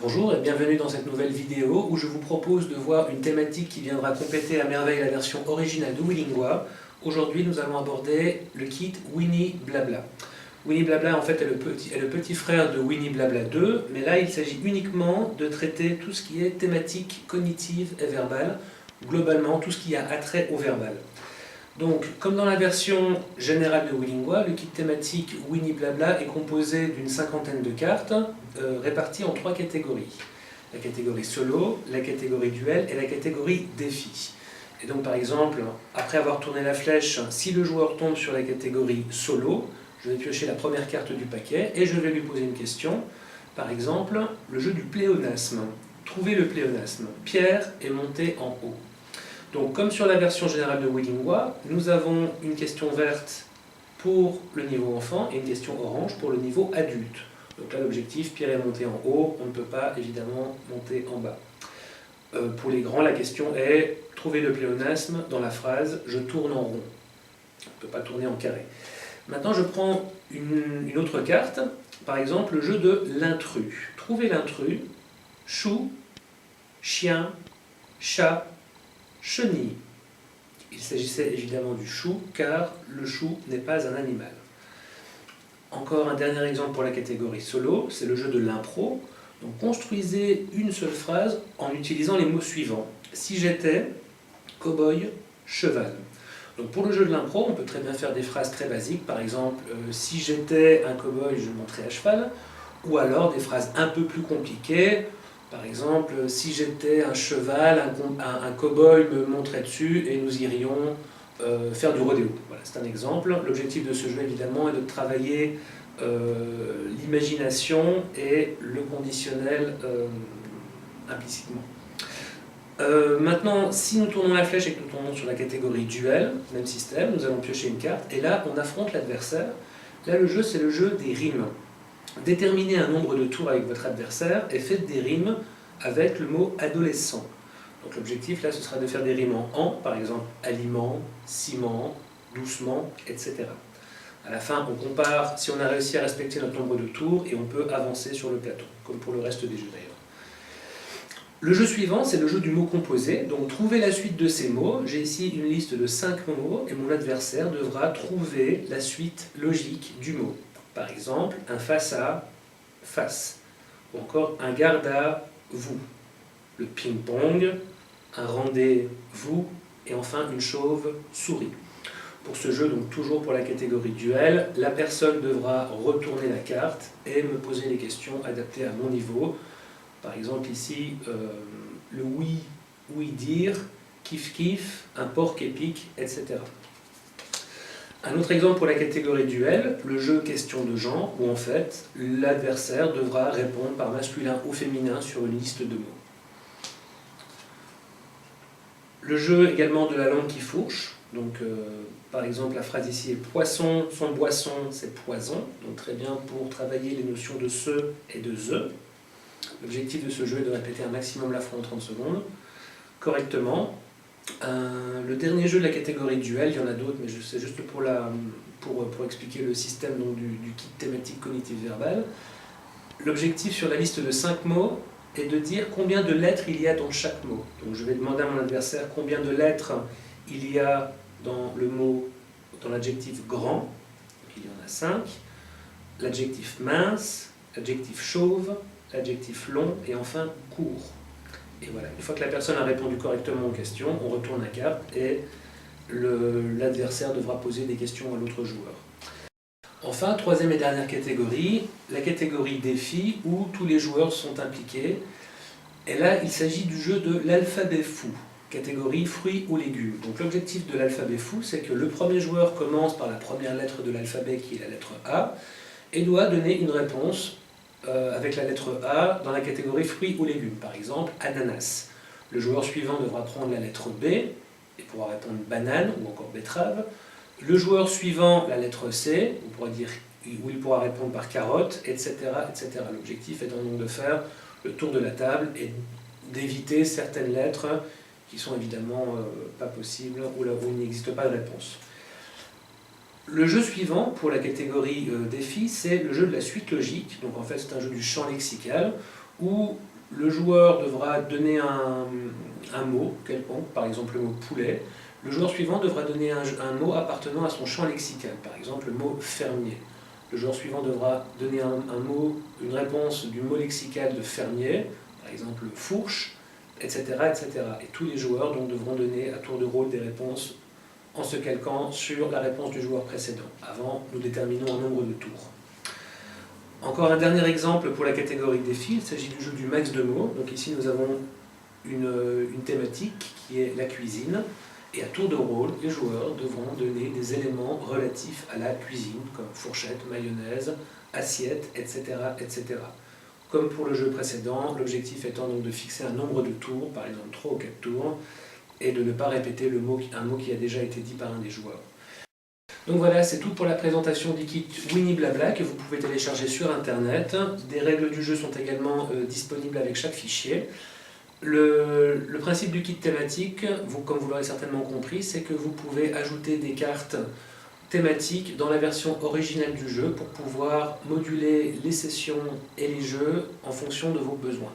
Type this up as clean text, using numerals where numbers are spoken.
Bonjour et bienvenue dans cette nouvelle vidéo où je vous propose de voir une thématique qui viendra compléter à merveille la version originale de Willingua. Aujourd'hui nous allons aborder le kit Winnie Blabla. Winnie Blabla en fait est le petit frère de Winnie Blabla 2, mais là il s'agit uniquement de traiter tout ce qui est thématique cognitive et verbale, globalement tout ce qui a attrait au verbal. Donc, comme dans la version générale de Willingua, le kit thématique Winnie Blabla est composé d'une cinquantaine de cartes réparties en 3 catégories. La catégorie solo, la catégorie duel et la catégorie défi. Et donc par exemple, après avoir tourné la flèche, si le joueur tombe sur la catégorie solo, je vais piocher la première carte du paquet et je vais lui poser une question. Par exemple, le jeu du pléonasme. Trouvez le pléonasme. Pierre est monté en haut. Donc, comme sur la version générale de Willingua, nous avons une question verte pour le niveau enfant et une question orange pour le niveau adulte. Donc là, l'objectif, Pierre est monté en haut, on ne peut pas évidemment monter en bas. Pour les grands, la question est trouver le pléonasme dans la phrase « je tourne en rond ». On ne peut pas tourner en carré. Maintenant, je prends une autre carte, par exemple le jeu de l'intrus. Trouvez l'intrus, chou, chien, chat, chenille. Il s'agissait évidemment du chou, car le chou n'est pas un animal. Encore un dernier exemple pour la catégorie solo, c'est le jeu de l'impro. Donc construisez une seule phrase en utilisant les mots suivants. Si j'étais, cow-boy, cheval. Donc pour le jeu de l'impro, on peut très bien faire des phrases très basiques. Par exemple, si j'étais un cow-boy, je monterais à cheval. Ou alors des phrases un peu plus compliquées. Par exemple, si j'étais un cheval, un cow-boy me monterait dessus et nous irions faire du rodéo. Voilà, c'est un exemple. L'objectif de ce jeu, évidemment, est de travailler l'imagination et le conditionnel implicitement. Maintenant, si nous tournons la flèche et que nous tournons sur la catégorie duel, même système, nous allons piocher une carte et là, on affronte l'adversaire. Là, le jeu, c'est le jeu des rimes. Déterminez un nombre de tours avec votre adversaire et faites des rimes avec le mot adolescent. Donc l'objectif là ce sera de faire des rimes en « an », par exemple aliment, ciment, doucement, etc. À la fin on compare si on a réussi à respecter notre nombre de tours et on peut avancer sur le plateau, comme pour le reste des jeux d'ailleurs. Le jeu suivant c'est le jeu du mot composé, donc trouvez la suite de ces mots. J'ai ici une liste de 5 mots et mon adversaire devra trouver la suite logique du mot. Par exemple, un face à face, ou encore un garde à vous, le ping-pong, un rendez-vous, et enfin une chauve souris. Pour ce jeu, donc toujours pour la catégorie duel, la personne devra retourner la carte et me poser des questions adaptées à mon niveau. Par exemple ici, le oui, oui dire, kiff kiff, un porc épique, etc. Un autre exemple pour la catégorie duel, le jeu question de genre, où en fait, l'adversaire devra répondre par masculin ou féminin sur une liste de mots. Le jeu également de la langue qui fourche, donc par exemple la phrase ici est « poisson, son boisson, c'est poison », donc très bien pour travailler les notions de « ce » et de « the ». L'objectif de ce jeu est de répéter un maximum la phrase en 30 secondes, correctement. Le dernier jeu de la catégorie duel, il y en a d'autres, mais c'est juste pour expliquer le système donc, du kit thématique cognitive verbale. L'objectif sur la liste de 5 mots est de dire combien de lettres il y a dans chaque mot. Donc je vais demander à mon adversaire combien de lettres il y a dans le mot, dans l'adjectif grand, donc il y en a 5, l'adjectif mince, l'adjectif chauve, l'adjectif long et enfin court. Et voilà, une fois que la personne a répondu correctement aux questions, on retourne la carte et l'adversaire devra poser des questions à l'autre joueur. Enfin, troisième et dernière catégorie, la catégorie défi où tous les joueurs sont impliqués. Et là, il s'agit du jeu de l'alphabet fou, catégorie fruits ou légumes. Donc l'objectif de l'alphabet fou, c'est que le premier joueur commence par la première lettre de l'alphabet qui est la lettre A et doit donner une réponse avec la lettre A dans la catégorie fruits ou légumes, par exemple ananas. Le joueur suivant devra prendre la lettre B et pourra répondre banane ou encore betterave. Le joueur suivant la lettre C, où il pourra répondre par carotte, etc. etc. L'objectif étant donc de faire le tour de la table et d'éviter certaines lettres qui sont évidemment pas possibles ou là où il n'existe pas de réponse. Le jeu suivant, pour la catégorie défi, c'est le jeu de la suite logique. Donc en fait, c'est un jeu du champ lexical, où Le joueur devra donner un mot quelconque, par exemple le mot poulet. Le joueur suivant devra donner un mot appartenant à son champ lexical, par exemple le mot fermier. Le joueur suivant devra donner un mot, une réponse du mot lexical de fermier, par exemple fourche, etc., etc. Et tous les joueurs donc, devront donner à tour de rôle des réponses en se calquant sur la réponse du joueur précédent. Avant, nous déterminons un nombre de tours. Encore un dernier exemple pour la catégorie défi, il s'agit du jeu du max de mots. Donc ici nous avons une thématique qui est la cuisine, et à tour de rôle, les joueurs devront donner des éléments relatifs à la cuisine, comme fourchette, mayonnaise, assiette, etc., etc. Comme pour le jeu précédent, l'objectif étant donc de fixer un nombre de tours, par exemple 3 ou 4 tours, et de ne pas répéter un mot qui a déjà été dit par un des joueurs. Donc voilà, c'est tout pour la présentation du kit Winnie Blabla que vous pouvez télécharger sur internet. Des règles du jeu sont également disponibles avec chaque fichier. Le principe du kit thématique, comme vous l'aurez certainement compris, c'est que vous pouvez ajouter des cartes thématiques dans la version originale du jeu pour pouvoir moduler les sessions et les jeux en fonction de vos besoins.